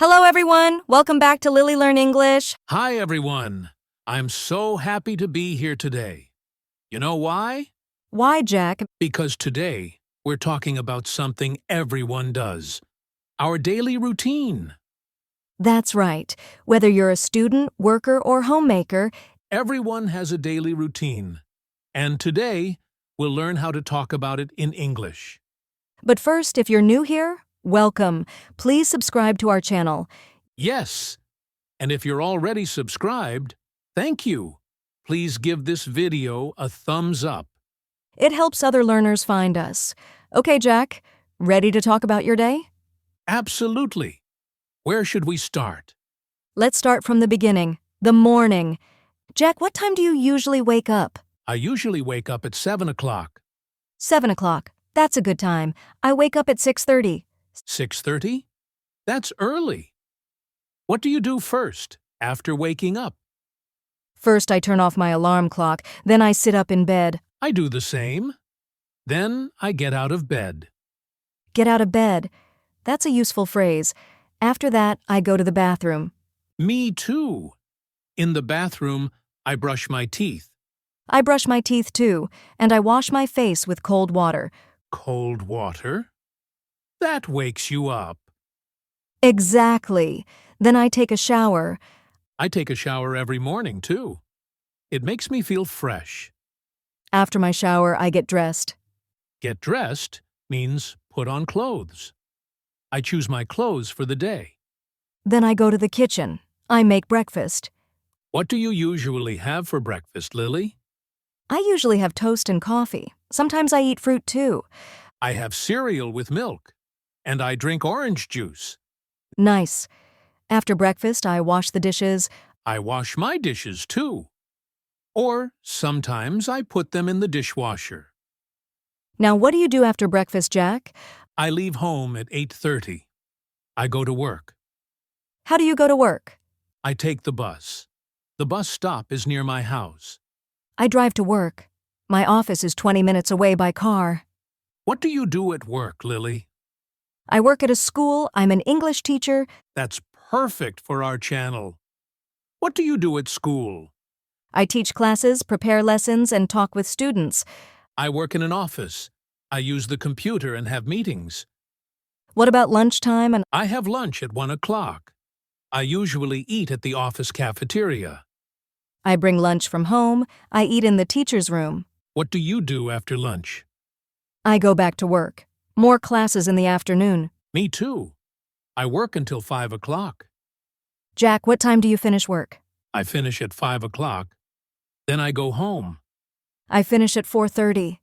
Hello, everyone. Welcome back to Lily Learn English. Hi, everyone. I'm so happy to be here today. You know why? Why, Jack? Because today we're talking about something everyone does. Our daily routine. That's right. Whether you're a student, worker, or homemaker, Everyone has a daily routine. And today we'll learn how to talk about it in English. but first, if you're new here, welcome. Please subscribe to our channel. Yes. And if you're already subscribed, thank you. Please give this video a thumbs up. It helps other learners find us. Okay, Jack, ready to talk about your day? Absolutely. Where should we start? Let's start from the beginning. The morning. Jack, what time do you usually wake up? I usually wake up at 7 o'clock. 7 o'clock. That's a good time. I wake up at 6:30. 6:30? That's early. What do you do first, after waking up? First, I turn off my alarm clock. Then I sit up in bed. I do the same. Then I get out of bed. Get out of bed. That's a useful phrase. After that, I go to the bathroom. Me too. In the bathroom, I brush my teeth. I brush my teeth too, and I wash my face with cold water. Cold water? That wakes you up. Exactly. Then I take a shower. I take a shower every morning too. It makes me feel fresh. After my shower, I get dressed. Get dressed means put on clothes. I choose my clothes for the day. Then I go to the kitchen. I make breakfast. What do you usually have for breakfast, Lily? I usually have toast and coffee. Sometimes I eat fruit too. I have cereal with milk. And I drink orange juice. Nice. After breakfast, I wash the dishes. I wash my dishes too. Or sometimes I put them in the dishwasher. Now, what do you do after breakfast, Jack? I leave home at 8:30. I go to work. How do you go to work? I take the bus. The bus stop is near my house. I drive to work. My office is 20 minutes away by car. What do you do at work, Lily? I work at a school. I'm an English teacher. That's perfect for our channel. What do you do at school? I teach classes, prepare lessons, and talk with students. I work in an office. I use the computer and have meetings. What about lunchtime? And I have lunch at 1 o'clock. I usually eat at the office cafeteria. I bring lunch from home. I eat in the teacher's room. What do you do after lunch? I go back to work. More classes in the afternoon. Me too. I work until 5 o'clock. Jack, what time do you finish work? I finish at 5 o'clock. Then I go home. I finish at 4:30.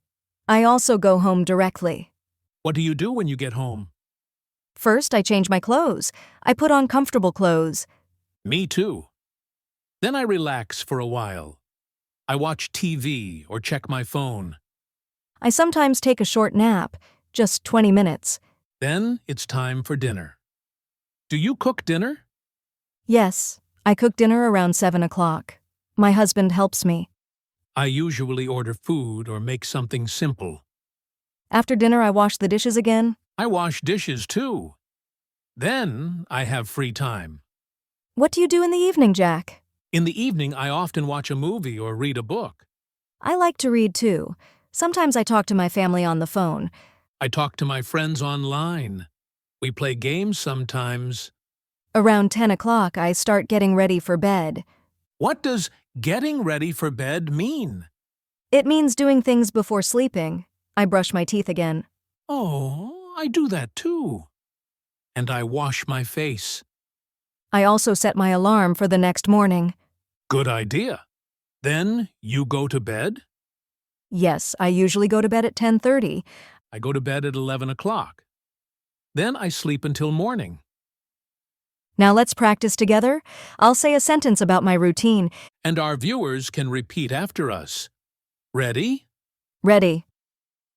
I also go home directly. What do you do when you get home? First, I change my clothes. I put on comfortable clothes. Me too. Then I relax for a while. I watch TV or check my phone. I sometimes take a short nap, just 20 minutes. Then it's time for dinner. Do you cook dinner? Yes, I cook dinner around 7 o'clock. My husband helps me. I usually order food or make something simple. After dinner, I wash the dishes again. I wash dishes too. Then I have free time. What do you do in the evening, Jack? In the evening, I often watch a movie or read a book. I like to read too. Sometimes I talk to my family on the phone. I talk to my friends online. We play games sometimes. Around 10 o'clock, I start getting ready for bed. What does getting ready for bed mean? It means doing things before sleeping. I brush my teeth again. Oh, I do that too. And I wash my face. I also set my alarm for the next morning. Good idea. Then you go to bed? Yes, I usually go to bed at 10:30. I go to bed at 11 o'clock. Then I sleep until morning. Now let's practice together. I'll say a sentence about my routine. And our viewers can repeat after us. Ready? Ready.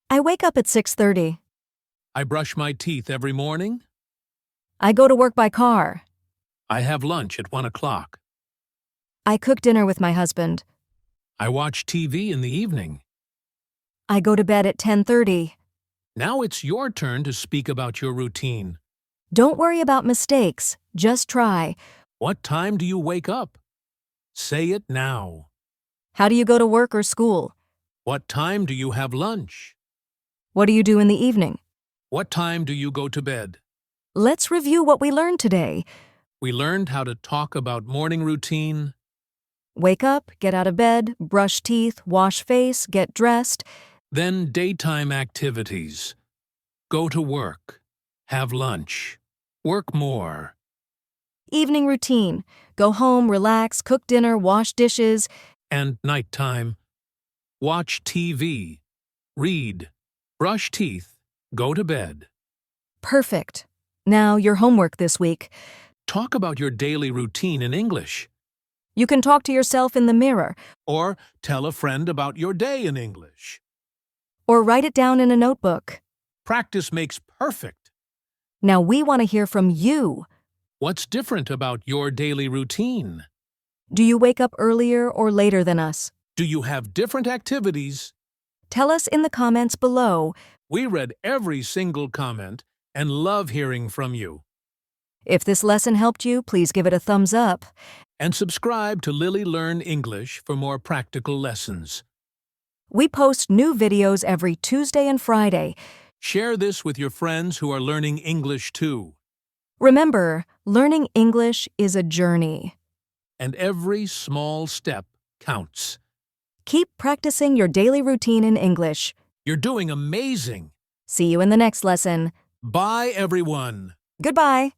I wake up at 6:30. I brush my teeth every morning. I go to work by car. I have lunch at 1 o'clock. I cook dinner with my husband. I watch TV in the evening. I go to bed at 10:30. Now it's your turn to speak about your routine. Don't worry about mistakes. Just try. What time do you wake up? Say it now. How do you go to work or school? What time do you have lunch? What do you do in the evening? What time do you go to bed? Let's review what we learned today. We learned how to talk about morning routine, Wake up, get out of bed, brush teeth, wash face, get dressed. then daytime activities. Go to work, have lunch, work more, Evening routine. Go home, relax, cook dinner, wash dishes. and nighttime. Watch TV, read, brush teeth, go to bed. Perfect. Now, your homework this week. Talk about your daily routine in English, You can talk to yourself in the mirror, or tell a friend about your day in English. or write it down in a notebook. Practice makes perfect. Now, we want to hear from you. What's different about your daily routine? Do you wake up earlier or later than us? Do you have different activities? Tell us in the comments below. We read every single comment and love hearing from you. If this lesson helped you, please give it a thumbs up. And subscribe to Lily Learn English for more practical lessons. We post new videos every Tuesday and Friday. Share this with your friends who are learning English too. Remember, learning English is a journey. And every small step counts. Keep practicing your daily routine in English. You're doing amazing. See you in the next lesson. Bye, everyone. Goodbye.